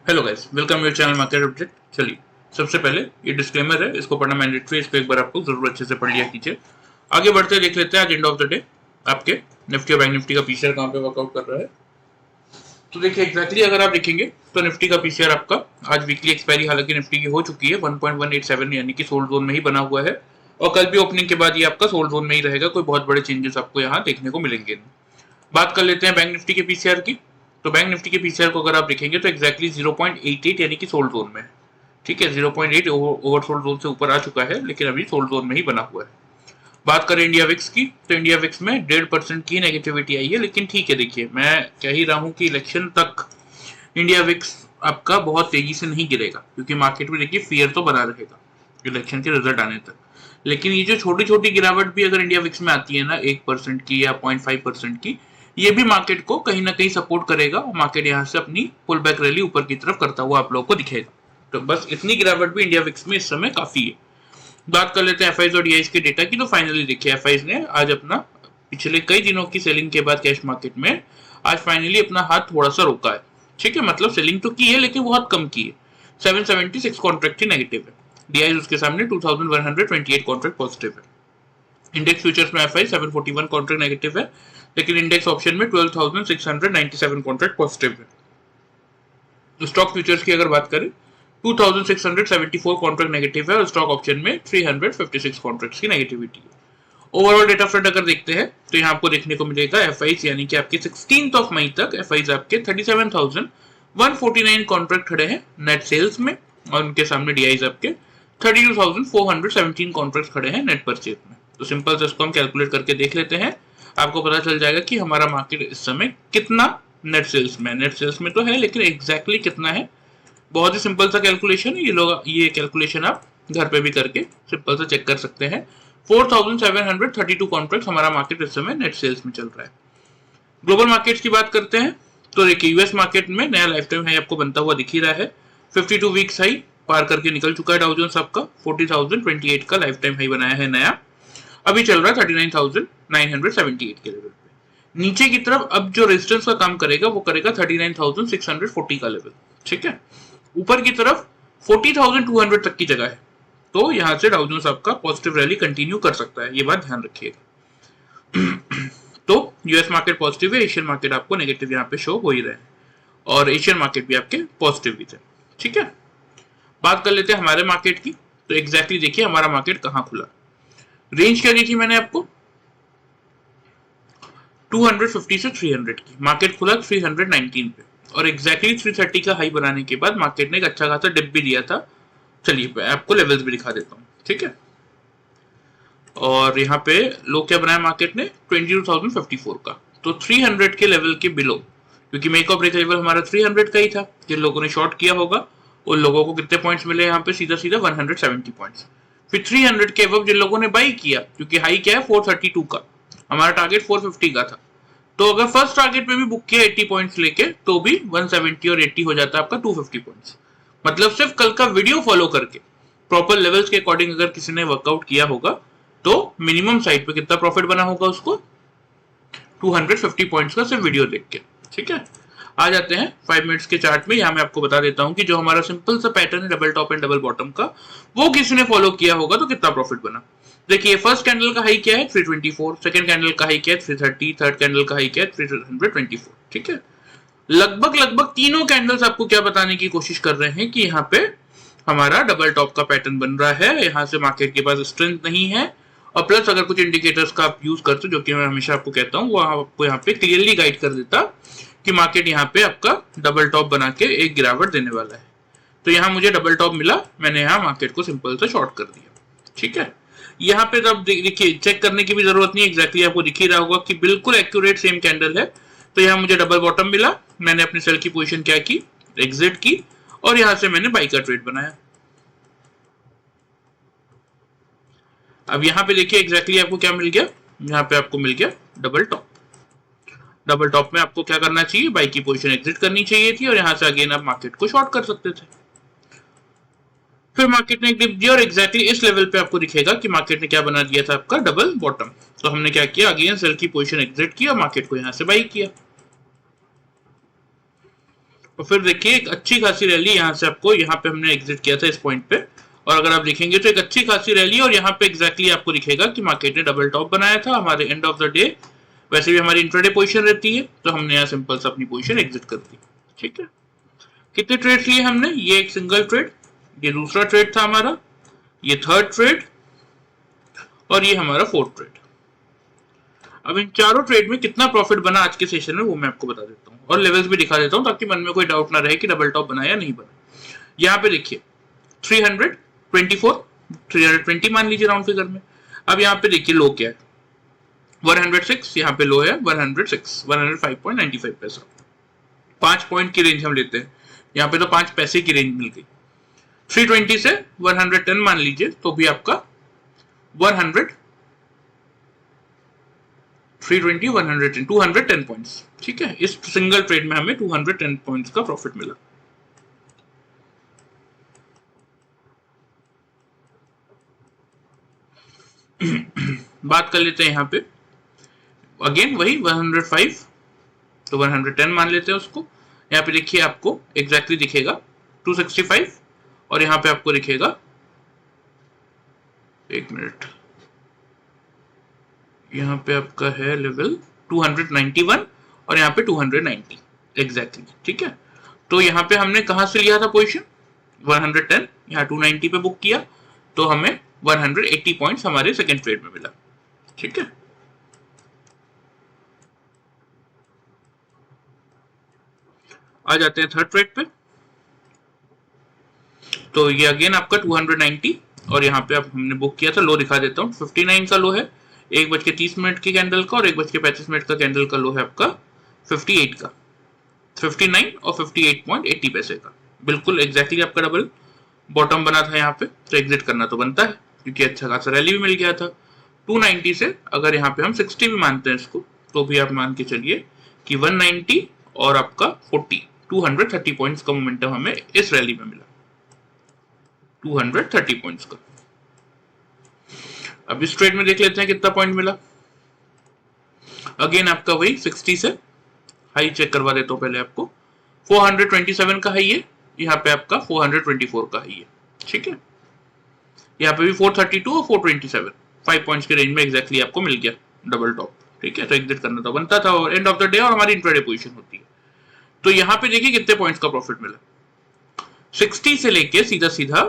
Hello guys, welcome your channel market update. चलिए, सबसे पहले ये डिस्क्लेमर है, इसको पढ़ना मैंडेटरी है, इसको एक बार आपको जरूर अच्छे से पढ़ लिया कीजिए। आगे बढ़ते देख लेते हैं आज एंड ऑफ द डे आपके निफ्टी और बैंक निफ्टी का पीसीआर कहाँ पे वर्कआउट कर रहा है। तो देखिए एग्जैक्टली अगर आप देखेंगे तो निफ्टी का पीसीआर आपका आज वीकली एक्सपायरी हालांकि निफ्टी की हो चुकी है 1.187 यानी कि सोल्ड जोन में ही बना हुआ है और कल भी ओपनिंग के बाद ये आपका सोल्ड जोन में ही रहेगा। कोई बहुत बड़े चेंजेस आपको यहाँ देखने को मिलेंगे नहीं। बात कर लेते हैं बैंक निफ्टी के पीसीआर की। तो बैंक निफ्टी के पीसीआर को अगर आप देखेंगे तो एक्जैक्टली 0.88 यानी कि सोल्ड जोन में है। ठीक है, 0.8 ओवर सोल्ड जोन से ऊपर आ चुका है लेकिन अभी सोल्ड जोन में ही बना हुआ है। बात करें इंडिया विक्स की तो इंडिया विक्स में 1.5% की नेगेटिविटी आई है, लेकिन ठीक है, देखिए मैं कह ही रहा हूं कि इलेक्शन तक इंडिया विक्स आपका बहुत तेजी से नहीं गिरेगा क्योंकि मार्केट में देखिए फियर तो बना रहेगा इलेक्शन के रिजल्ट आने तक। लेकिन ये जो छोटी छोटी गिरावट भी अगर इंडिया विक्स में आती है ना 1% की या 0.5% की, ये भी मार्केट को कहीं ना कहीं सपोर्ट करेगा और मार्केट यहाँ से अपनी पुल बैक रैली ऊपर की तरफ करता हुआ आप लोगों को दिखेगा। तो बस इतनी गिरावट भी इंडिया विक्स में इस समय काफी है। बात कर लेते हैं एफआईज और डीआईज के डेटा की। तो फाइनली देखिए एफआईज ने आज अपना पिछले कई दिनों की सेलिंग के बाद कैश मार्केट में आज फाइनली अपना हाथ थोड़ा सा रोका है। ठीक है, मतलब सेलिंग तो की है लेकिन बहुत कम की है। 776 कॉन्ट्रैक्ट ही नेगेटिव है। डीआईज उसके सामने 2128 कॉन्ट्रैक्ट पॉजिटिव है। इंडेक्स फ्यूचर्स में एफआई 741 कॉन्ट्रैक्ट नेगेटिव है लेकिन इंडेक्स ऑप्शन में 12,697 कॉन्ट्रैक्ट पॉजिटिव है। स्टॉक फ्यूचर्स की अगर बात करें 2674 कॉन्ट्रैक्ट नेगेटिव है और स्टॉक ऑप्शन में 356 कॉन्ट्रैक्ट्स की नेगेटिविटी है। ओवरऑल डेटा फ्रंट अगर देखते हैं तो यहाँ आपको देखने को मिलेगा एफआईज यानी कि आपके 16 मई तक एफआईज आपके 37,149 कॉन्ट्रैक्ट खड़े हैं नेट सेल्स में और उनके सामने डीआईज आपके 32,417 कॉन्ट्रैक्ट खड़े हैं नेट परचेज में। तो सिंपल से इसको हम कैलकुलेट करके देख लेते हैं, आपको पता चल जाएगा कि हमारा मार्केट इस समय कितना नेट सेल्स में। नेट सेल्स में तो है लेकिन एग्जैक्टली कितना है, बहुत ही सिंपल सा कैलकुलेशन है। ये कैलकुलेशन आप घर पे भी करके सिंपल सा चेक कर सकते हैं। 4732 कॉन्ट्रैक्ट हमारा मार्केट इस समय नेट सेल्स में चल रहा है। ग्लोबल मार्केट्स की बात करते हैं तो देखिए यूएस मार्केट में नया लाइफ टाइम हाई आपको बनता हुआ दिख ही रहा है। 52 वीक्स हाई पार करके निकल चुका है डाउ जोन्स आपका 40,028 का लाइफ टाइम हाई बनाया है नया। अभी चल रहा है 39,978 के लेवल पे। नीचे की तरफ अब जो रेजिस्टेंस का काम करेगा वो करेगा 39,640 का लेवल। ठीक है, ऊपर की तरफ 40,200 तक की जगह है तो यहां से डाउ जोन्स आपका पॉजिटिव रैली कंटिन्यू कर सकता है, ये बात ध्यान रखिएगा। तो यूएस मार्केट पॉजिटिव है, एशियन मार्केट आपको नेगेटिव यहाँ पे शो हो ही रहे हैं और एशियन मार्केट भी आपके पॉजिटिव भी थे। ठीक है, बात कर लेते हैं हमारे मार्केट की। तो एग्जैक्टली देखिए हमारा मार्केट कहाँ खुला। रेंज क्या दी थी मैंने आपको 250 से 300 की, मार्केट खुला 319 पे और एग्जैक्टली 330 का हाई बनाने के बाद मार्केट ने एक अच्छा खासा डिप भी दिया था। चलिए मैं आपको लेवल्स भी दिखा देता हूँ। ठीक है, और यहाँ पे लो क्या बनाया मार्केट ने 22,054 का, तो 300 के लेवल के बिलो, क्योंकि मेक और ब्रेक लेवल हमारा 300 का ही था। जिन लोगों ने शॉर्ट किया होगा उन लोगों को कितने पॉइंट्स मिले यहाँ पे, सीधा सीधा 170 पॉइंट्स। फिर 300 के अब जिन लोगों ने बाई किया, क्योंकि हाई क्या है 432 का, हमारा टारगेट 450 का था, तो अगर फर्स्ट टारगेट पे भी बुक किया 80 पॉइंट्स लेके तो भी 170 और 80 हो जाता है आपका 250 पॉइंट्स। मतलब सिर्फ कल का वीडियो फॉलो करके प्रॉपर लेवल्स के अकॉर्डिंग अगर किसी ने वर्कआउट किया होगा तो मिनिमम साइड पे कितना प्रॉफिट बना होगा उसको 250 पॉइंट्स का सिर्फ वीडियो देख के। ठीक है, आ जाते हैं 5 मिनट्स के चार्ट में। यहाँ मैं आपको बता देता हूँ कि जो हमारा सिंपल सा पैटर्न है double top and double bottom का, वो किसी ने फॉलो किया होगा तो कितना प्रॉफिट बना। देखिए फर्स्ट कैंडल का हाई क्या है 324, सेकंड कैंडल का हाई क्या है 330, थर्ड कैंडल का हाई क्या है 324। ठीक है, लगभग लगभग तीनों कैंडल्स आपको क्या बताने की कोशिश कर रहे हैं कि यहाँ पे हमारा डबल टॉप का पैटर्न बन रहा है, यहाँ से मार्केट के पास स्ट्रेंथ नहीं है। और प्लस अगर कुछ इंडिकेटर्स का आप यूज करते जो कि मैं हमेशा आपको कहता हूँ, वो आपको यहाँ पे क्लियरली गाइड कर देता कि मार्केट यहाँ पे आपका डबल टॉप बना के एक गिरावट देने वाला है। तो यहाँ मुझे डबल टॉप मिला, मैंने यहाँ मार्केट को सिंपल से शॉर्ट कर दिया। ठीक है, यहाँ पे तब देखिए चेक करने की भी जरूरत नहीं, एग्जैक्टली आपको दिख ही रहा होगा कि बिल्कुल एक्यूरेट सेम कैंडल है। तो यहाँ मुझे डबल बॉटम मिला, मैंने अपनी सेल की पोजीशन क्या की, एग्जिट की और यहाँ से मैंने बाई का ट्रेड बनाया। अब यहाँ पे देखिए एग्जैक्टली आपको क्या मिल गया, यहाँ पे आपको मिल गया डबल टॉप। डबल टॉप में आपको क्या करना चाहिए, बाई की पोजीशन एग्जिट करनी चाहिए थी और यहाँ से अगेन आप मार्केट को शॉर्ट कर सकते थे। फिर मार्केट ने एक डिप दिया और एग्जैक्टली इस लेवल पे आपको दिखेगा कि मार्केट ने क्या बना दिया था आपका डबल बॉटम। तो हमने क्या किया, अगेन सेल की पोजीशन एग्जिट किया, मार्केट को यहाँ से बाई किया। और फिर देखिए एक अच्छी खासी रैली यहाँ से आपको, यहाँ पे हमने एग्जिट किया था इस पॉइंट पे, और अगर आप देखेंगे तो एक अच्छी खासी रैली, और यहाँ पे एग्जैक्टली आपको दिखेगा कि मार्केट ने डबल टॉप बनाया था हमारे एंड ऑफ द डे। वैसे भी हमारी इंट्राडे पोजीशन रहती है, तो हमने यहाँ सिंपल से अपनी पोजीशन एग्जिट कर दी। ठीक है, कितने ट्रेड लिए हमने? ये एक सिंगल ट्रेड, ये दूसरा ट्रेड था हमारा, ये थर्ड ट्रेड, और ये हमारा फोर्थ ट्रेड। अब इन चारों ट्रेड में कितना प्रॉफिट बना आज के सेशन में वो मैं आपको बता देता हूँ, और लेवल्स भी दिखा देता हूँ ताकि मन में कोई डाउट ना रहे कि डबल टॉप बना या नहीं बना। यहाँ पे देखिए 324, 320 मान लीजिए राउंड फिगर में। अब यहाँ पे देखिए लो क्या है, 106, यहाँ पे लो है 106, 105.95 पैसा। 5 पॉइंट की रेंज हम लेते हैं, यहाँ पे तो 5 पैसे की रेंज मिल गई। 320 से 110 मान लीजिए तो भी आपका 320, 110, 210 पॉइंट्स। ठीक है, इस सिंगल ट्रेड में हमें 210 पॉइंट्स का प्रॉफिट मिला। बात कर लेते हैं यहाँ पे, अगेन वही 105, तो 110 मान लेते हैं उसको। यहाँ पे देखिए आपको एग्जैक्टली दिखेगा 265, और यहाँ पे आपको दिखेगा, एक मिनट, यहाँ पे आपका है लेवल 291, और यहाँ पे 290 एग्जैक्टली। ठीक है, तो यहाँ पे हमने कहाँ से लिया था पोजीशन? 110, यहाँ 290 पे बुक किया, तो हमें 180 पॉइंट्स हमारे सेकंड ट्रेड में मिला। ठीक है, आ जाते हैं थर्ड ट्रेड पे। तो ये अगेन आपका 290, और यहाँ पे आप हमने बुक किया था, लो दिखा देता हूँ, 59 का लो है, 1:30 की कैंडल का, और 1:35 का कैंडल का लो है आपका 58 का, 59 और 58.80 पैसे का, बिल्कुल एग्जैक्टली आपका डबल बॉटम बना था यहाँ पे। तो एग्जिट करना तो बनता है क्योंकि अच्छा खासा रैली भी मिल गया था। 290 से अगर यहाँ पे हम 60 भी मानते हैं इसको, तो भी आप मान के चलिए कि 190 और आपका 40, 230 पॉइंट्स का मोमेंटम हमें इस रैली में मिला, 230 पॉइंट्स का। अब इस ट्रेड में देख लेते हैं कितना पॉइंट मिला। अगेन आपका वही 60 से हाई चेक करवा देता हूं पहले आपको, 427 का हाई है, यहाँ पे आपका 424 का हाई है। ठीक है, यहाँ पे भी 432 और 427, 5 पॉइंट्स के रेंज में एग्जैक्टली आपको मिल गया डबल टॉप। ठीक है, तो एग्जिट करना तो बनता था, और एंड ऑफ द डे और हमारी इंट्राडे पोजीशन होती है। तो यहाँ पे देखिए कितने पॉइंट्स का प्रॉफिट मिला, 60 से लेके सीधा सीधा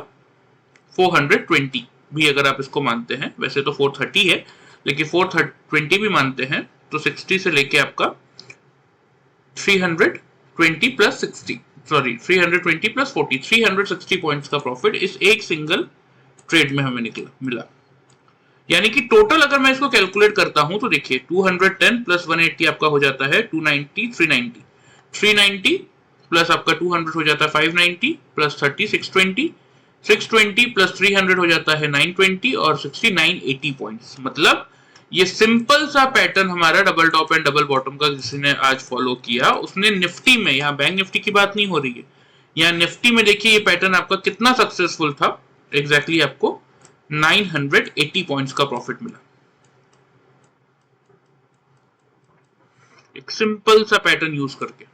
420 भी अगर आप इसको मानते हैं, वैसे तो 430 है लेकिन 420 भी मानते हैं, तो 60 से लेके आपका 320 प्लस 60, सॉरी 320 प्लस 40, 360 पॉइंट्स का प्रॉफिट इस एक सिंगल ट्रेड में हमें मिला। यानी कि टोटल अगर मैं इसको कैलकुलेट करता हूं तो देखिए 210 प्लस 180 आपका हो जाता है 290, 390, 390 प्लस आपका 200 हो जाता है 590, प्लस 30 620, 620 प्लस 300 हो जाता है 920, और 6980 पॉइंट्स। मतलब ये सिंपल सा पैटर्न हमारा double top and double bottom का जिसने आज फॉलो किया, उसने निफ्टी में, यहाँ बैंक निफ्टी की बात नहीं हो रही है, यहाँ निफ्टी में देखिए ये पैटर्न आपका कितना सक्सेसफुल था। एग्जैक्टली आपको 980 पॉइंट्स का प्रॉफिट मिला, एक सिंपल सा पैटर्न यूज करके।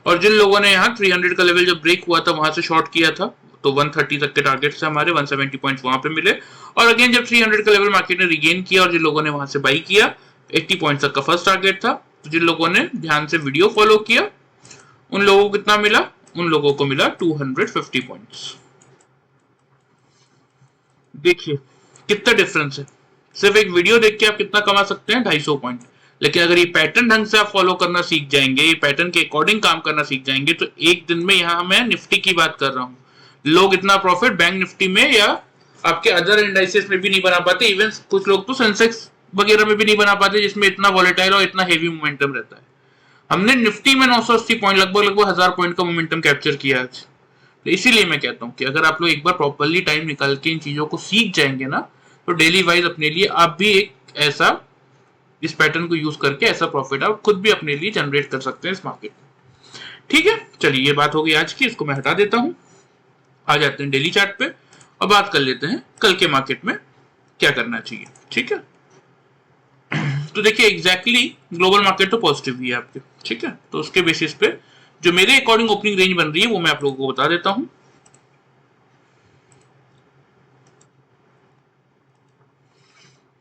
और जिन लोगों ने यहाँ 300 का लेवल जब ब्रेक हुआ था वहां से शॉर्ट किया था, तो 130 तक के टारगेट से हमारे 170 पॉइंट्स वहां पे मिले, और अगेन जब 300 का लेवल मार्केट ने रिगेन किया और जिन लोगों ने वहां से बाई किया, 80 पॉइंट्स तक का फर्स्ट टारगेट था। तो जिन लोगों ने ध्यान से वीडियो फॉलो किया उन लोगों को कितना मिला? उन लोगों को मिला 250 पॉइंट्स। देखिए कितना डिफरेंस है, सिर्फ एक वीडियो देख के आप कितना कमा सकते हैं, 250 पॉइंट। लेकिन अगर ये पैटर्न ढंग से आप फॉलो करना सीख जाएंगे, ये पैटर्न के अकॉर्डिंग काम करना सीख जाएंगे, तो एक दिन में, यहाँ मैं निफ्टी की बात कर रहा हूँ, लोग इतना प्रॉफिट बैंक निफ्टी में या आपके अदर इंडाइसेस में भी नहीं बना पाते। इवन कुछ लोग तो सेंसेक्स वगैरह में भी नहीं बना पाते जिसमें इतना वॉलेटाइल और इतना हेवी मोमेंटम रहता है। हमने निफ्टी में 980 पॉइंट, लगभग 1000 पॉइंट का मोमेंटम कैप्चर किया आज। तो इसीलिए मैं कहता हूँ कि अगर आप लोग एक बार प्रॉपरली टाइम निकाल के इन चीजों को सीख जाएंगे ना, तो डेली वाइज अपने लिए आप भी एक ऐसा, इस पैटर्न को यूज करके ऐसा प्रॉफिट आप खुद भी अपने लिए जनरेट कर सकते हैं इस मार्केट में। ठीक है, चलिए ये बात हो गई आज की, इसको मैं हटा देता हूं। आ जाते हैं डेली चार्ट पे और बात कर लेते हैं कल के मार्केट में क्या करना चाहिए। ठीक है, तो देखिए एग्जैक्टली ग्लोबल मार्केट तो पॉजिटिव ही है आपके। ठीक है, तो उसके बेसिस पे जो मेरे अकॉर्डिंग ओपनिंग रेंज बन रही है वो मैं आप लोगों को बता देता हूं।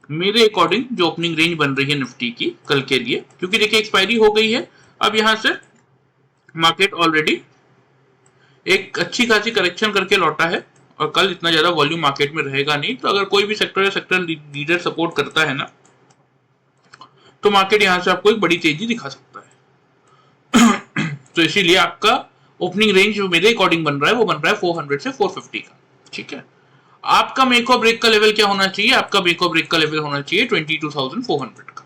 मेरे अकॉर्डिंग जो ओपनिंग रेंज बन रही है निफ्टी की कल के लिए, क्योंकि देखिए एक्सपायरी हो गई है, अब यहां से मार्केट ऑलरेडी एक अच्छी खासी करेक्शन करके लौटा है और कल इतना ज्यादा वॉल्यूम मार्केट में रहेगा नहीं। तो अगर कोई भी सेक्टर या सेक्टर लीडर सपोर्ट करता है ना, तो मार्केट यहां से आपको एक बड़ी तेजी दिखा सकता है। तो इसीलिए आपका ओपनिंग रेंज जो मेरे अकॉर्डिंग बन रहा है वो बन रहा है 400 से 450 का। ठीक है, आपका मेक और ब्रेक का लेवल क्या होना चाहिए? आपका मेक और ब्रेक का लेवल होना चाहिए 22,400 का।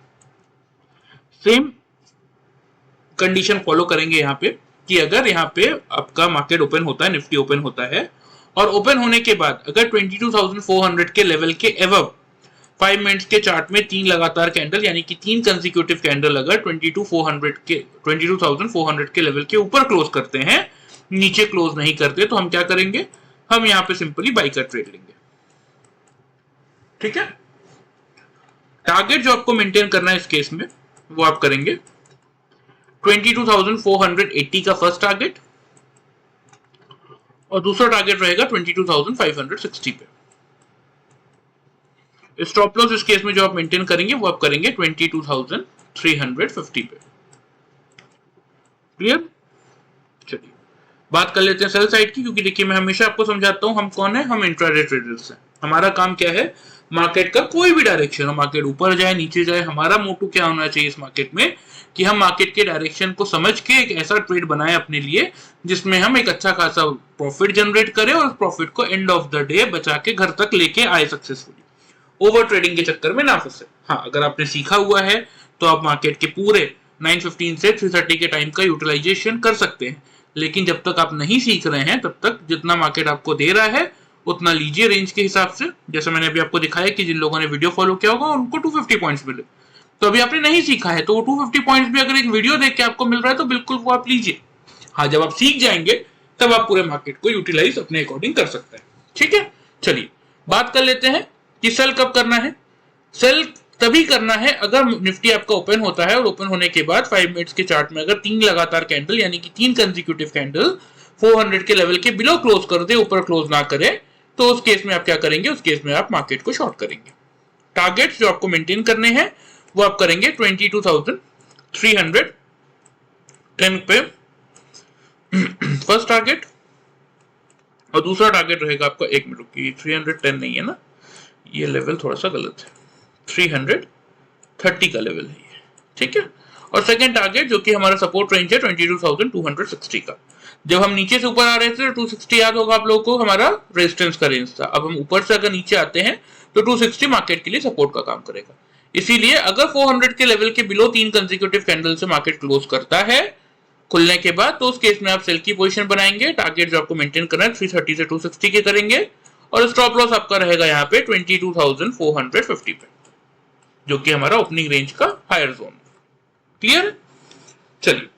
सेम कंडीशन फॉलो करेंगे यहाँ पे कि अगर यहाँ पे आपका मार्केट ओपन होता है, निफ्टी ओपन होता है और ओपन होने के बाद अगर 22,400 के लेवल के एवब 5 मिनट्स के चार्ट में 3 लगातार कैंडल यानी कि 3 कंसेक्यूटिव कैंडल अगर 22,400 के लेवल के ऊपर क्लोज करते हैं, नीचे क्लोज नहीं करते, तो हम क्या करेंगे? हम यहाँ पे सिंपली बाई का ट्रेड लेंगे। ठीक है, टारगेट जो आपको मेंटेन करना है इस केस में वो आप करेंगे 22,480 का फर्स्ट टारगेट और दूसरा टारगेट रहेगा 22,560 पे। स्टॉप लॉस इस केस में जो आप मेंटेन करेंगे वो आप करेंगे 22,350 पे। क्लियर? चलिए बात कर लेते हैं सेल साइड की, क्योंकि देखिए मैं हमेशा आपको समझाता हूं हम कौन है, हम इंट्राडे ट्रेडर्स हैं। हमारा काम क्या है? मार्केट का कोई भी डायरेक्शन हो, मार्केट ऊपर जाए नीचे जाए, हमारा मोटो क्या होना चाहिए इस मार्केट में कि हम मार्केट के डायरेक्शन को समझ के एक ऐसा ट्रेड बनाए अपने लिए जिसमें हम एक अच्छा खासा प्रॉफिट जनरेट करें और उस प्रॉफिट को एंड ऑफ द डे बचा के घर तक लेके आए सक्सेसफुली, ओवर ट्रेडिंग के चक्कर में ना फंसे। हाँ, अगर आपने सीखा हुआ है तो आप मार्केट के पूरे 9:15 से 3:30 के टाइम का यूटिलाइजेशन कर सकते हैं, लेकिन जब तक आप नहीं सीख रहे हैं तब तक जितना मार्केट आपको दे रहा है उतना लीजिए रेंज के हिसाब से। जैसे मैंने अभी आपको दिखाया कि जिन लोगों ने वीडियो फॉलो किया होगा उनको 250 पॉइंट्स मिले, तो अभी आपने नहीं सीखा है तो वो 250 पॉइंट्स भी अगर एक वीडियो देख के आपको मिल रहा है तो बिल्कुल वो आप लीजिए। हाँ, जब आप सीख जाएंगे तब आप पूरे मार्केट को यूटिलाइज अपने अकॉर्डिंग कर सकते हैं। ठीक है, चलिए बात कर लेते हैं कि सेल कब करना है। सेल तभी करना है अगर निफ्टी आपका ओपन होता है और ओपन होने के बाद 5 मिनट्स के चार्ट में अगर 3 लगातार कैंडल यानी कि 3 कंसेक्यूटिव कैंडल 400 के लेवल के बिलो क्लोज कर दे, ऊपर क्लोज ना करे, तो उस केस में आप क्या करेंगे? उस केस में आप मार्केट को शॉर्ट करेंगे। टारगेट्स जो आपको मेंटेन करने हैं वो आप करेंगे 22,310 पे फर्स्ट टारगेट और दूसरा टारगेट रहेगा आपका, एक मिनट की 310 नहीं है ना, ये लेवल थोड़ा सा गलत है, 330 का लेवल है ये। ठीक है, और सेकंड टारगेट जो कि हमारा सपोर्ट रेंज है 22,260 का। जब हम नीचे से ऊपर आ रहे थे तो 260 याद होगा आप लोगों को हमारा रेजिस्टेंस का रेंज था। अब हम ऊपर से अगर नीचे आते हैं तो 260 मार्केट के लिए सपोर्ट का काम करेगा। इसीलिए अगर 400 के लेवल के बिलो 3 कंसेक्यूटिव कैंडल से मार्केट क्लोज करता है खुलने के बाद, तो उस केस में आप सेल की पोजीशन बनाएंगे। टारगेट जो आपको मेंटेन करना है 330 से 260 के करेंगे और स्टॉप लॉस आपका रहेगा यहाँ पे 22,450 पे, जो कि हमारा ओपनिंग रेंज का हायर जोन। क्लियर? चलिए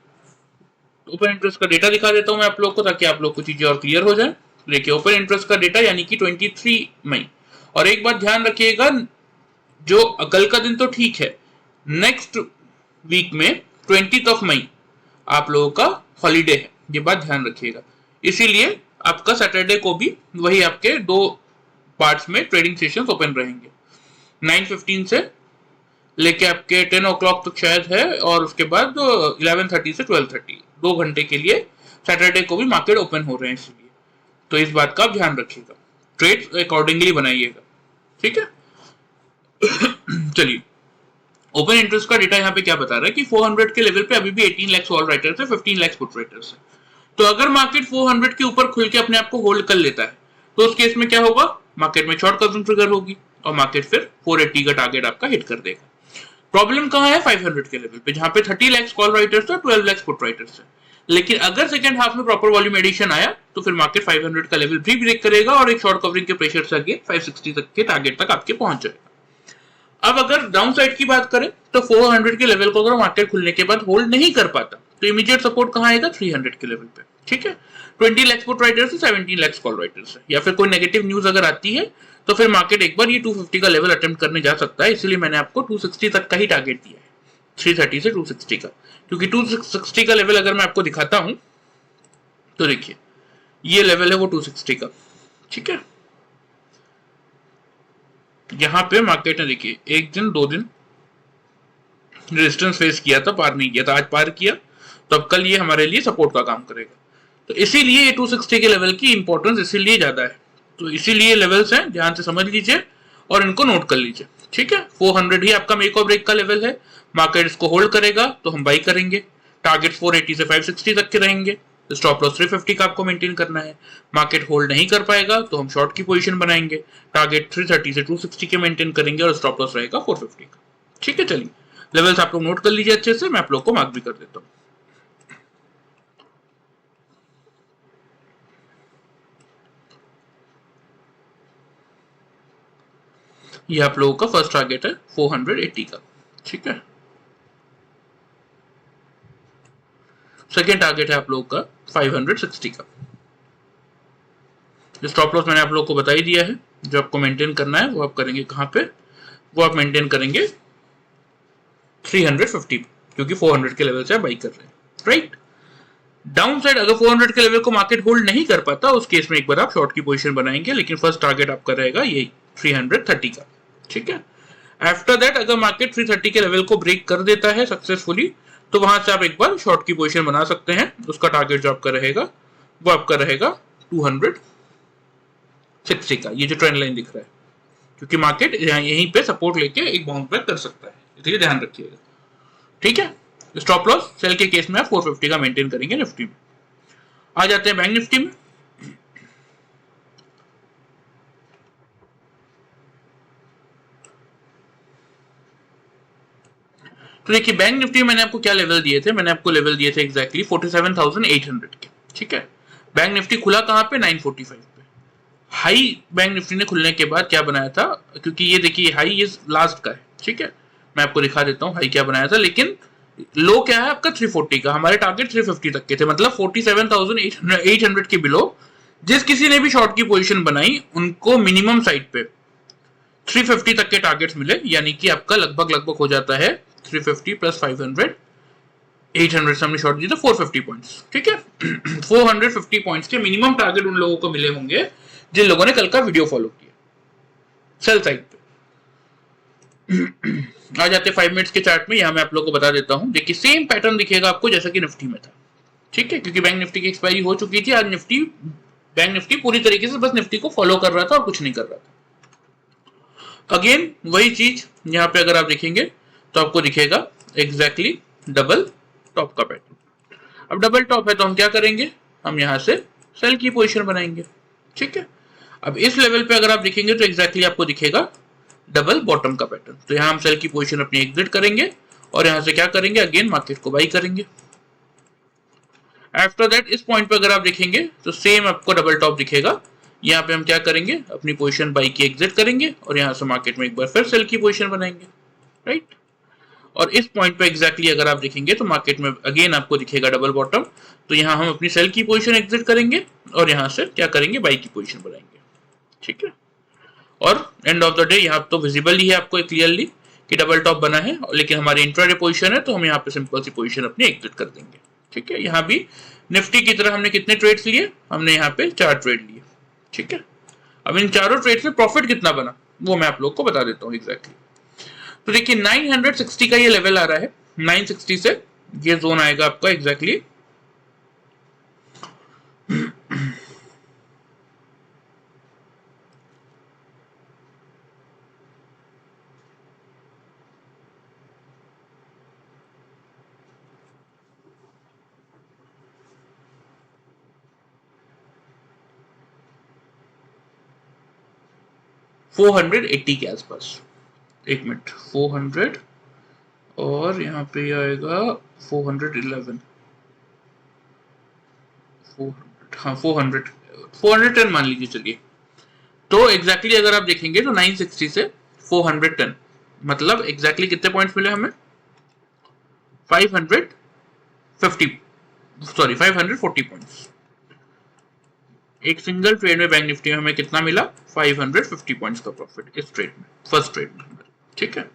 ओपन इंटरेस्ट का डेटा दिखा देता हूं मैं आप लोग को ताकि आप लोग को चीजें और क्लियर हो जाए। देखिए ओपन इंटरेस्ट का डेटा यानी कि 23 मई, और एक बात ध्यान रखिएगा, जो कल का दिन तो ठीक है, नेक्स्ट वीक में 20 मई आप लोगों का हॉलीडे है, ये बात ध्यान रखिएगा। इसीलिए आपका सैटरडे को भी वही आपके 2 पार्ट्स में ट्रेडिंग सेशंस ओपन रहेंगे, 9:15 से लेके आपके 10 o'clock तक शायद है, और उसके बाद 11:30 से 12:30 2 घंटे के लिए सैटरडे को भी मार्केट ओपन हो रहे हैं। इसलिए तो इस बात का आप ध्यान रखिएगा, ट्रेड अकॉर्डिंगली बनाइएगा। ठीक है, चलिए ओपन इंटरेस्ट का डेटा यहाँ पे क्या बता रहा है कि 400 के लेवल पे अभी भी 18 लाख कॉल राइटर्स है, 15 लाख पुट राइटर्स है। तो अगर मार्केट 400 के ऊपर खुल के अपने आप को होल्ड कर लेता है तो उस केस में क्या होगा? मार्केट में शॉर्ट कवरिंग ट्रिगर होगी और मार्केट फिर 480 का टारगेट आपका हिट कर देगा। प्रॉब्लम कहां है? 500 के लेवल पे, जहां पे 30 लाख कॉल राइटर्स है, 12 लाख पुट राइटर्स है। लेकिन अगर सेकंड हाफ में प्रॉपर वॉल्यूम एडिशन आया तो फिर मार्केट 500 का लेवल भी ब्रेक करेगा और एक शॉर्ट कवरिंग के प्रेशर से आगे 560 तक के टारगेट तक आपके पहुंच जाएगा। अब अगर डाउन साइड की बात करें तो 400 के लेवल को अगर मार्केट खुलने के बाद होल्ड नहीं कर पाता तो इमीडिएट सपोर्ट कहां आएगा? 300 के लेवल पे। ठीक है, 20 लाख पुट राइटर्स है, 17 लाख कॉल राइटर्स है, या फिर कोई नेगेटिव न्यूज अगर आती है तो फिर मार्केट एक बार ये 250 का लेवल अटेम्प्ट करने जा सकता है। इसलिए मैंने आपको 260 तक का ही टारगेट दिया है। 330 से 260 का, क्योंकि 260 का लेवल अगर मैं आपको दिखाता हूं तो देखिए ये लेवल है वो 260 का, ठीक है। यहां पे मार्केट ने देखिए एक दिन 2 दिन रेजिस्टेंस फेस किया था, पार नहीं किया था, आज पार किया, तो अब कल ये हमारे लिए सपोर्ट का काम करेगा। तो इसीलिए ये 260 के लेवल की इंपॉर्टेंस इसीलिए ज्यादा है। तो इसीलिए लेवल्स हैं, ध्यान से समझ लीजिए और इनको नोट कर लीजिए, ठीक है। 400 ही आपका मेक और ब्रेक का लेवल है। मार्केट इसको होल्ड करेगा तो हम बाई करेंगे। टारगेट 480 से 560 तक के रहेंगे। स्टॉप लॉस 350 का आपको मेंटेन करना है। मार्केट होल्ड नहीं कर पाएगा तो हम शॉर्ट की पोजीशन बनाएंगे। टारगेट 330 से 260 के मेंटेन करेंगे और स्टॉप लॉस रहेगा 450 का, ठीक है। चलिए लेवल्स आप लोग नोट कर लीजिए अच्छे से, मैं आप लोग को मार्क भी कर देता हूं। ये आप लोगों का फर्स्ट टारगेट है 480 का, ठीक है। सेकेंड टारगेट है आप लोगों का 560 का। स्टॉप लॉस मैंने आप लोगों को बता ही दिया है। जो आपको मेंटेन करना है वो आप करेंगे कहां पे, वो आप मेंटेन करेंगे 350, क्योंकि 400 के लेवल से आप बाई कर रहे हैं, राइट। डाउन साइड अगर 400 के लेवल को मार्केट होल्ड नहीं कर पाता उस केस में एक बार आप शॉर्ट की पोजीशन बनाएंगे, लेकिन फर्स्ट टारगेट आपका रहेगा यही 330 का, ठीक है। आफ्टर दैट अगर मार्केट 330 के लेवल को ब्रेक कर देता है सक्सेसफुली तो वहां से आप एक बार शॉर्ट की पोजीशन बना सकते हैं। उसका टारगेट जो आपका रहेगा वो आपका रहेगा 260 का। ये जो ट्रेंड लाइन दिख रहा है, क्योंकि मार्केट यहीं पे सपोर्ट लेके एक बाउंस बैक कर सकता है, इसलिए ध्यान रखिएगा, ठीक है। स्टॉप लॉस सेल के केस में आप 450 का मेंटेन करेंगे। निफ्टी में आ जाते हैं बैंक निफ्टी में। तो देखिए बैंक निफ्टी में मैंने आपको क्या लेवल दिए थे, मैंने आपको लेवल दिए थे एग्जैक्टली 47,800 के, ठीक है। बैंक निफ्टी खुला कहां पे, 945 पे। हाई बैंक निफ्टी ने खुलने के बाद क्या बनाया था, क्योंकि ये देखिए हाई ये लास्ट का है, ठीक है। मैं आपको दिखा देता हूं हाई क्या बनाया था, लेकिन लो क्या है आपका 340 का। हमारे टारगेट 350 तक के थे, मतलब 47,800 के बिलो जिस किसी ने भी शॉर्ट की पोजीशन बनाई उनको मिनिमम साइड पे 350 तक के टारगेट्स मिले, यानी कि आपका लगभग हो जाता है 350 प्लस 500, 800 से हमने शॉर्ट दिया था 450 पॉइंट्स, ठीक है। 450 पॉइंट्स के मिनिमम टारगेट उन लोगों को मिले होंगे जिन लोगों ने कल का वीडियो फॉलो किया सेल साइड पे। आ जाते 5 मिनट्स के चार्ट में। यहां मैं आप लोगों को बता देता हूं, देखिए सेम पैटर्न दिखेगा आपको जैसा कि निफ्टी में था, ठीक है, क्योंकि बैंक निफ्टी की एक्सपायरी हो चुकी थी। आज बैंक निफ्टी पूरी तरीके से बस निफ्टी को फॉलो कर रहा था और कुछ नहीं कर रहा था। अगेन वही चीज यहां पे अगर आप देखेंगे तो आपको दिखेगा एग्जैक्टली डबल टॉप का पैटर्न। अब डबल टॉप है तो हम क्या करेंगे, हम यहां से सेल की पोजीशन बनाएंगे, ठीक है। अब इस लेवल पे अगर आप देखेंगे तो एग्जैक्टली आपको दिखेगा डबल बॉटम का पैटर्न। तो यहां हम सेल की पोजीशन अपनी एग्जिट करेंगे और यहां से क्या करेंगे, अगेन मार्केट को बाई करेंगे। आफ्टर दैट इस पॉइंट पे अगर आप देखेंगे तो सेम आपको डबल टॉप दिखेगा। यहाँ पे हम क्या करेंगे, अपनी पोजीशन बाई की एग्जिट करेंगे और यहां से मार्केट में एक बार फिर सेल की पोजीशन बनाएंगे, राइट। और इस पॉइंट पे एग्जैक्टली अगर आप देखेंगे तो मार्केट में अगेन आपको दिखेगा डबल बॉटम। तो यहां हम अपनी सेल की पोजीशन एग्जिट करेंगे और यहां से क्या करेंगे, बाई की पोजीशन बनाएंगे, ठीक है। और एंड ऑफ द डे यहाँ तो विजिबल ही है आपको क्लियरली कि डबल टॉप बना है, लेकिन हमारी इंट्राडे पोजीशन है तो हम यहाँ पे सिंपल सी पोजीशन अपनी एग्जिट कर देंगे, ठीक है। यहाँ भी निफ्टी की तरह हमने कितने ट्रेड्स लिए, हमने यहाँ पे 4 ट्रेड लिए, ठीक है। अब इन चारों ट्रेड में प्रॉफिट कितना बना वो मैं आप लोग को बता देता हूँ एग्जैक्टली। तो देखिए 960 का ये लेवल आ रहा है, 960 से ये जोन आएगा आपका एग्जैक्टली 480 के आसपास। एक मिनट, 400 और यहाँ पे आएगा 411, 400, हाँ 410 मान लीजिए, चलिए। तो एग्जैक्टली अगर आप देखेंगे तो 960 से 410 मतलब एग्जैक्टली कितने पॉइंट्स मिले हमें, 540 पॉइंट्स। एक सिंगल ट्रेड में बैंक निफ्टी में हमें कितना मिला, 550 पॉइंट्स का प्रॉफिट इस ट्रेड में, फर्स्ट ट्रेड में, ठीक है।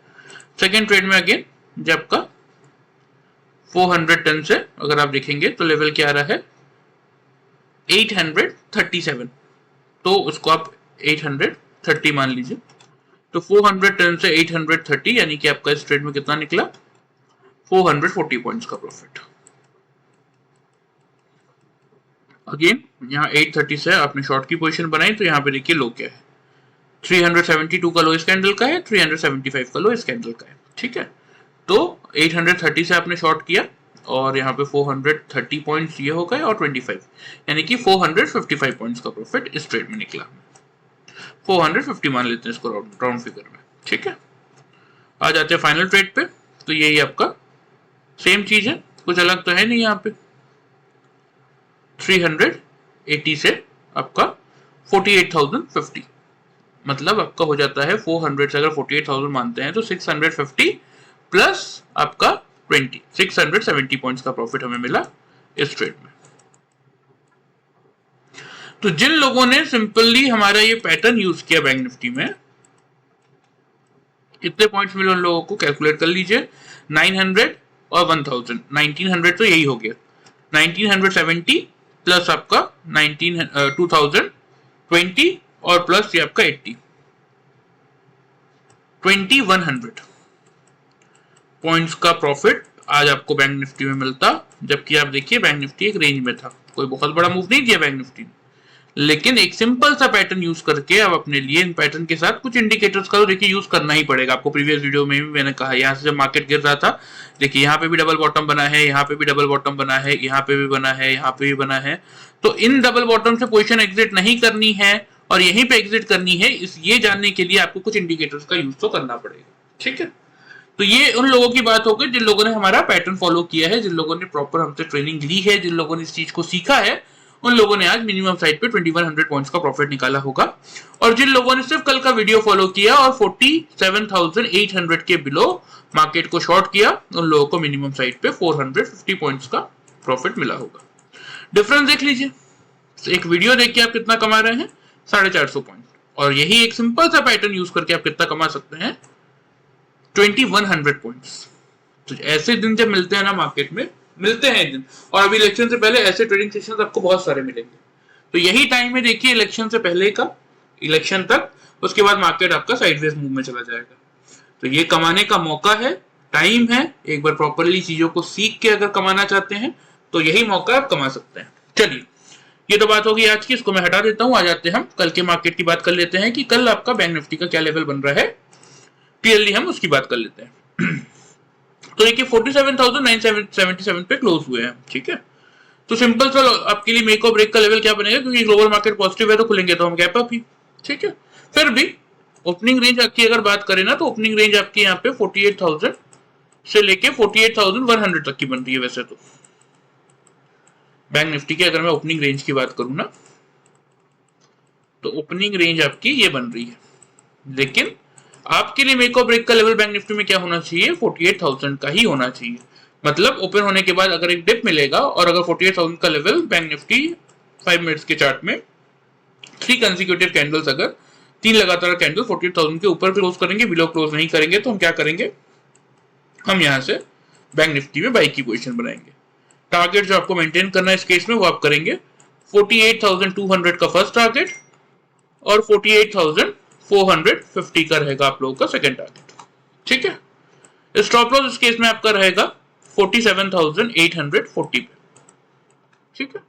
सेकेंड ट्रेड में अगेन जब का 410 से अगर आप देखेंगे तो लेवल क्या आ रहा है 837, तो उसको आप 830 मान लीजिए। तो 410 से 830 यानी कि आपका इस ट्रेड में कितना निकला 440 पॉइंट्स का प्रॉफिट। अगेन यहाँ 830 से आपने शॉर्ट की पोजीशन बनाई, तो यहाँ पे देखिए लो क्या है 372 का लो इस कैंडल का है, 375 का लो इस कैंडल का है, ठीक है। तो 830 से आपने शॉर्ट किया और यहाँ पे 430 पॉइंट्स ये हो गए और 25 यानी कि 455 पॉइंट्स का प्रॉफिट इस ट्रेड में निकला। 450 मान लेते हैं इसको राउंड फिगर में, ठीक है। आ जाते हैं फाइनल ट्रेड पे, तो यही आपका सेम चीज है, कुछ अलग तो है नहीं यहाँ पे। 380 से आपका 48,050, मतलब आपका हो जाता है 400 से अगर 48,000 मानते हैं तो 650 प्लस आपका 20 670 पॉइंट्स का प्रॉफिट हमें मिला इस ट्रेड में। तो जिन लोगों ने सिंपली हमारा ये पैटर्न यूज किया बैंक निफ्टी में, कितने पॉइंट्स मिले उन लोगों को कैलकुलेट कर लीजिए। 900 और 1000, 1900 तो यही हो गया, 1970 प्लस आपका 2020 और प्लस ये आपका 80, 2100 पॉइंट्स का प्रॉफिट आज आपको बैंक निफ्टी में मिलता। जबकि आप देखिए बैंक निफ्टी एक रेंज में था, कोई बहुत बड़ा मूव नहीं दिया बैंक निफ्टी ने, लेकिन एक सिंपल सा पैटर्न यूज करके आप अपने लिए इन पैटर्न के साथ कुछ इंडिकेटर्स का तो देखिए यूज करना ही पड़ेगा। आपको प्रीवियस वीडियो में भी मैंने कहा, यहाँ से जब मार्केट गिर रहा था देखिए यहाँ पे भी डबल बॉटम बना है, यहाँ पे भी डबल बॉटम बना है, यहाँ पे भी बना है, यहाँ पे भी बना है। तो इन डबल बॉटम से पोजीशन एग्जिट नहीं करनी है और यहीं पे एग्जिट करनी है, इस ये जानने के लिए आपको कुछ इंडिकेटर्स का यूज तो करना पड़ेगा, ठीक है। तो ये उन लोगों की बात हो गई जिन लोगों ने हमारा पैटर्न फॉलो किया है, जिन लोगों ने प्रॉपर हमसे ट्रेनिंग ली है, जिन लोगों ने इस चीज को सीखा है, उन लोगों ने आज मिनिमम साइड पे 2100 पॉइंट्स का प्रॉफिट निकाला होगा। और जिन लोगों ने सिर्फ कल का वीडियो फॉलो किया और 47,800 के बिलो मार्केट को शॉर्ट किया, उन लोगों को मिनिमम साइड पे 450 पॉइंट्स का प्रॉफिट मिला होगा। डिफरेंस देख लीजिए, एक वीडियो देख के आप कितना कमा रहे हैं 450 पॉइंट, और यही एक सिंपल सा पैटर्न यूज करके आप कितना कमा सकते हैं 2100 पॉइंट्स। तो ऐसे दिन जब मिलते हैं ना मार्केट में, मिलते हैं दिन, और अभी इलेक्शन से पहले ऐसे ट्रेडिंग सेशंस आपको बहुत सारे मिलेंगे। तो यही टाइम है देखिए इलेक्शन से पहले का, इलेक्शन तक, उसके बाद मार्केट आपका साइडवेज मूव में चला जाएगा। तो ये कमाने का मौका है, टाइम है, एक बार प्रॉपरली चीजों को सीख के अगर कमाना चाहते हैं तो यही मौका आप कमा सकते हैं। चलिए ये तो बात होगी आज की, इसको मैं हटा देता हूं। आ जाते हैं हम कल के मार्केट की बात कर लेते हैं कि कल आपका बैंक निफ्टी का क्या लेवल बन रहा है, क्लियरली हम उसकी बात कर लेते हैं। तो देखिए 47,977 पे क्लोज हुए हैं, ठीक है। तो सिंपल सा आपके लिए मेक और ब्रेक का लेवल क्या बनेगा, क्योंकि ग्लोबल मार्केट पॉजिटिव है तो खुलेंगे तो हम गैप अप ही, ठीक है। फिर भी ओपनिंग रेंज आपकी अगर बात करें ना, तो ओपनिंग रेंज आपकी यहाँ पे 48,000 से लेके 48,100 तक की बन रही है। वैसे तो बैंक निफ्टी की अगर मैं ओपनिंग रेंज की बात करूं ना, तो ओपनिंग रेंज आपकी ये बन रही है, लेकिन आपके लिए मेक और ब्रेक का लेवल बैंक निफ्टी में क्या होना चाहिए 48,000 का ही होना चाहिए। मतलब ओपन होने के बाद अगर एक डिप मिलेगा और अगर 48,000 का लेवल बैंक निफ्टी 5 मिनट्स के चार्ट में 3 कंसेक्यूटिव कैंडल्स, अगर 3 लगातार कैंडल 48,000 के ऊपर क्लोज करेंगे, बिलो क्लोज नहीं करेंगे, तो हम क्या करेंगे, हम यहाँ से बैंक निफ्टी में बाई की पोजीशन बनाएंगे। टारगेट जो आपको मेंटेन करना है इस केस में वो आप करेंगे 48,200 का फर्स्ट टारगेट और 48,450 का रहेगा आप लोगों का सेकंड टारगेट, ठीक है। स्टॉप लॉस इस केस में आपका रहेगा 47,840 पे, ठीक है।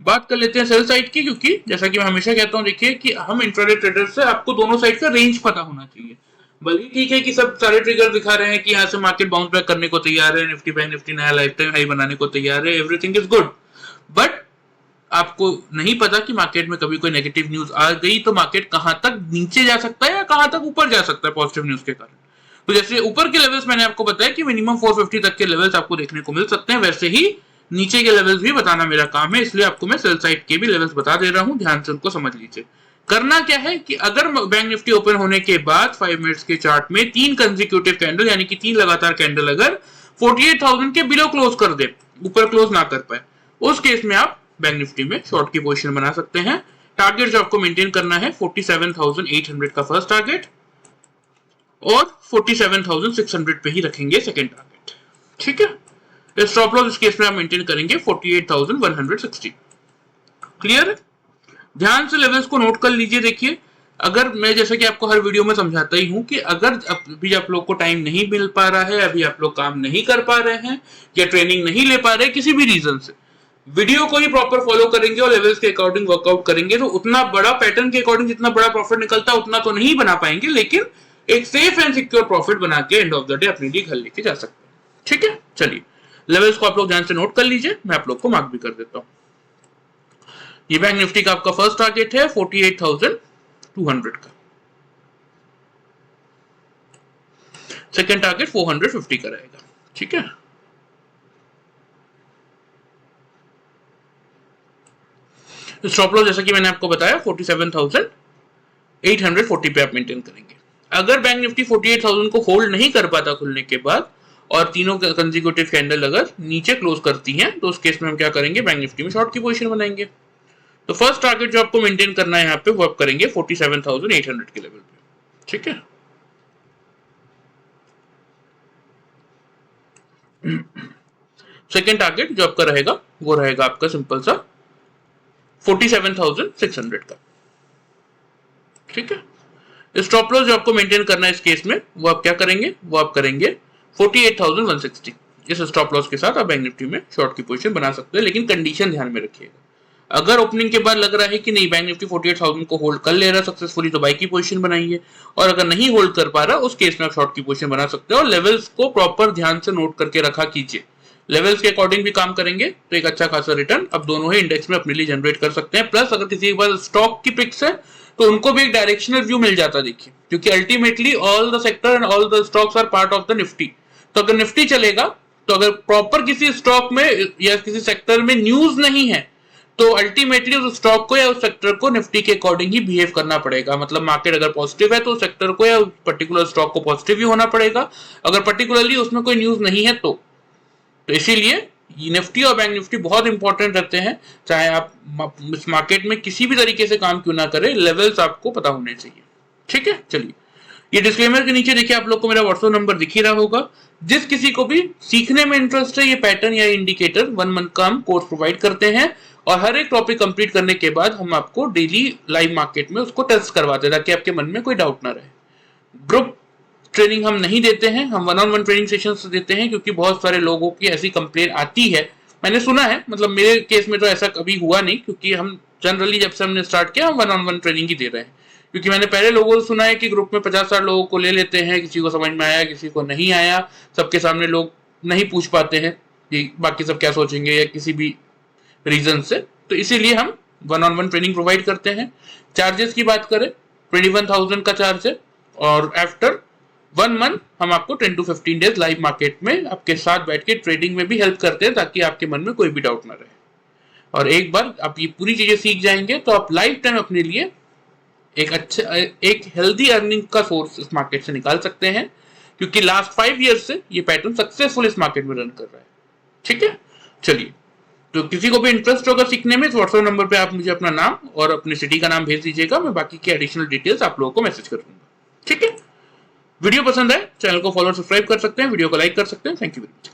बात कर लेते हैं सेल साइड की, क्योंकि जैसा कि मैं हमेशा कहता हूं देखिए कि हम इंट्राडे ट्रेडर से आपको दोनों साइड का रेंज पता होना चाहिए। बल्कि ठीक है कि सब सारे ट्रिगर दिखा रहे हैं कि यहाँ से मार्केट बाउंस बैक करने को तैयार है, निफ्टी बैंक निफ्टी नया लाइफ टाइम हाई बनाने को तैयार है, एवरीथिंग इज गुड, बट आपको नहीं पता कि मार्केट में कभी कोई नेगेटिव न्यूज आ गई तो मार्केट कहां तक नीचे जा सकता है या कहां तक ऊपर जा सकता है पॉजिटिव न्यूज के कारण। तो जैसे ऊपर के लेवल्स मैंने आपको बताया कि मिनिमम 450 तक के लेवल्स आपको देखने को मिल सकते हैं, वैसे ही नीचे के लेवल्स भी बताना मेरा काम है, इसलिए आपको मैं सेल साइड के भी लेवल्स बता दे रहा हूं, ध्यान से उनको समझ लीजिए। करना क्या है कि अगर बैंक निफ्टी ओपन होने के बाद 5 मिनट्स के चार्ट में 3 कंसेक्यूटिव कैंडल यानी कि 3 लगातार कैंडल अगर 48,000 के बिलो क्लोज कर दे, ऊपर क्लोज ना कर पाए, उस केस में आप बैंक निफ्टी में शॉर्ट की पोजीशन बना सकते हैं। टारगेट जो आपको मेंटेन करना है 47,800 का फर्स्ट टारगेट और 47,600 पे ही रखेंगे सेकंड टारगेट, ठीक है। स्टॉप लॉस इस केस में आप मेंटेन करेंगे 48,160। क्लियर है? ध्यान से लेवल्स को नोट कर लीजिए। देखिए, अगर मैं जैसा कि आपको हर वीडियो में समझाता ही हूं कि अगर अभी आप लोग को टाइम नहीं मिल पा रहा है, अभी आप लोग काम नहीं कर पा रहे हैं या ट्रेनिंग नहीं ले पा रहे किसी भी रीजन से, वीडियो को ही प्रॉपर फॉलो करेंगे और लेवल्स के अकॉर्डिंग वर्कआउट करेंगे तो उतना बड़ा पैटर्न के अकॉर्डिंग जितना बड़ा प्रॉफिट निकलता है उतना तो नहीं बना पाएंगे, लेकिन एक सेफ एंड सिक्योर प्रॉफिट बना के एंड ऑफ द डे अपने लिए घर लेके जा सकते हैं। ठीक है, चलिए लेवल्स को आप लोग ध्यान से नोट कर लीजिए, मैं आप लोग को मार्क भी कर देता हूं। ये बैंक निफ्टी का आपका फर्स्ट टारगेट है 48,200 का। सेकेंड टारगेट 450 का रहेगा। ठीक है, स्टॉप लॉस जैसा कि मैंने आपको बताया 47,840 पे आप मेंटेन करेंगे। अगर बैंक निफ्टी 48,000 को होल्ड नहीं कर पाता खुलने के बाद और तीनों कंसेक्यूटिव कैंडल अगर नीचे क्लोज करती हैं तो उस केस में हम क्या करेंगे, बैंक निफ्टी में शॉर्ट की पोजीशन बनाएंगे। तो फर्स्ट टारगेट जो आपको मेंटेन करना है यहाँ पे वो आप करेंगे 47,800 के लेवल पे। ठीक है, सेकेंड टारगेट जो आपका रहेगा वो रहेगा आपका सिंपल सा 47,600 का। ठीक है, स्टॉप लॉस जो आपको मेंटेन करना है इस केस में वो आप क्या करेंगे, वो आप करेंगे 48,160। इस स्टॉप लॉस के साथ आप बैंक निफ्टी में शॉर्ट की पोजीशन बना सकते हैं, लेकिन कंडीशन ध्यान में रखिएगा। अगर ओपनिंग के बाद लग रहा है कि नहीं बैंक निफ्टी 48,000 को होल्ड कर ले रहा सक्सेसफुली तो बाई की पोजीशन बनाइए, और अगर नहीं होल्ड कर पा रहा उस केस में आप शॉर्ट की पोजीशन बना सकते हैं। और लेवल्स को प्रॉपर ध्यान से नोट करके रखा कीजिए, लेवल्स के अकॉर्डिंग भी काम करेंगे तो एक अच्छा खासा रिटर्न अब दोनों ही इंडेक्स में अपने लिए जनरेट कर सकते हैं। प्लस अगर किसी के पास स्टॉक की पिक्स है तो उनको भी एक डायरेक्शनल व्यू मिल जाता है। देखिए, क्योंकि ultimately all the sector and all the stocks are part of the Nifty. तो अगर निफ्टी चलेगा तो अगर प्रॉपर किसी स्टॉक में या किसी सेक्टर में न्यूज नहीं है तो अल्टीमेटली उस स्टॉक को या उस सेक्टर को निफ्टी के अकॉर्डिंग ही बिहेव करना पड़ेगा। मतलब मार्केट अगर पॉजिटिव है तो उस सेक्टर को या पर्टिकुलर स्टॉक को पॉजिटिव ही होना पड़ेगा, अगर पर्टिकुलरली उसमें कोई न्यूज नहीं है तो इसीलिए निफ्टी और बैंक निफ्टी बहुत इंपॉर्टेंट रहते हैं। चाहे आप इस मार्केट में किसी भी तरीके से काम क्यों ना करें, लेवल्स आपको पता होने चाहिए। ठीक है, चलिए ये डिस्क्लेमर के नीचे देखिए आप लोग को मेरा व्हाट्सएप नंबर दिख ही रहा होगा। जिस किसी को भी सीखने में इंटरेस्ट है, ये पैटर्न या इंडिकेटर 1 मंथ का हम कोर्स प्रोवाइड करते हैं और हर एक टॉपिक कंप्लीट करने के बाद हम आपको डेली लाइव मार्केट में उसको टेस्ट करवाते हैं ताकि आपके मन में कोई डाउट ना रहे। ग्रुप ट्रेनिंग हम नहीं देते हैं, हम 1-on-1 ट्रेनिंग सेशंस देते हैं, क्योंकि बहुत सारे लोगों की ऐसी कंप्लेन आती है, मैंने सुना है, मतलब मेरे केस में तो ऐसा कभी हुआ नहीं, क्योंकि हम जनरली जब से हमने स्टार्ट किया हम 1-on-1 ट्रेनिंग ही दे रहे हैं। क्योंकि मैंने पहले लोगों से सुना है कि ग्रुप में 50-60 लोगों को ले लेते हैं, किसी को समझ में आया किसी को नहीं आया, सबके सामने लोग नहीं पूछ पाते हैं कि बाकी सब क्या सोचेंगे या किसी भी रीजन से, तो इसीलिए हम 1-on-1 ट्रेनिंग प्रोवाइड करते हैं। चार्जेस की बात करें 21,000 का चार्ज है और आफ्टर 1 मंथ हम आपको 10 to 15 डेज लाइव मार्केट में आपके साथ बैठ के ट्रेडिंग में भी हेल्प करते हैं ताकि आपके मन में कोई भी डाउट ना रहे। और एक बार आप ये पूरी चीजें सीख जाएंगे तो आप लाइफ टाइम अपने लिए एक हेल्दी अर्निंग का सोर्स इस मार्केट से निकाल सकते हैं, क्योंकि लास्ट 5 ईयर से ये पैटर्न सक्सेसफुल इस मार्केट में रन कर रहा है। ठीक है, चलिए तो किसी को भी इंटरेस्ट होगा सीखने में तो व्हाट्सएप नंबर पे आप मुझे अपना नाम और अपनी सिटी का नाम भेज दीजिएगा, मैं बाकी की एडिशनल डिटेल्स आप लोगों को मैसेज कर दूंगा। ठीक है, वीडियो पसंद है चैनल को फॉलो और सब्सक्राइब कर सकते हैं, वीडियो को लाइक कर सकते हैं। Thank you very much.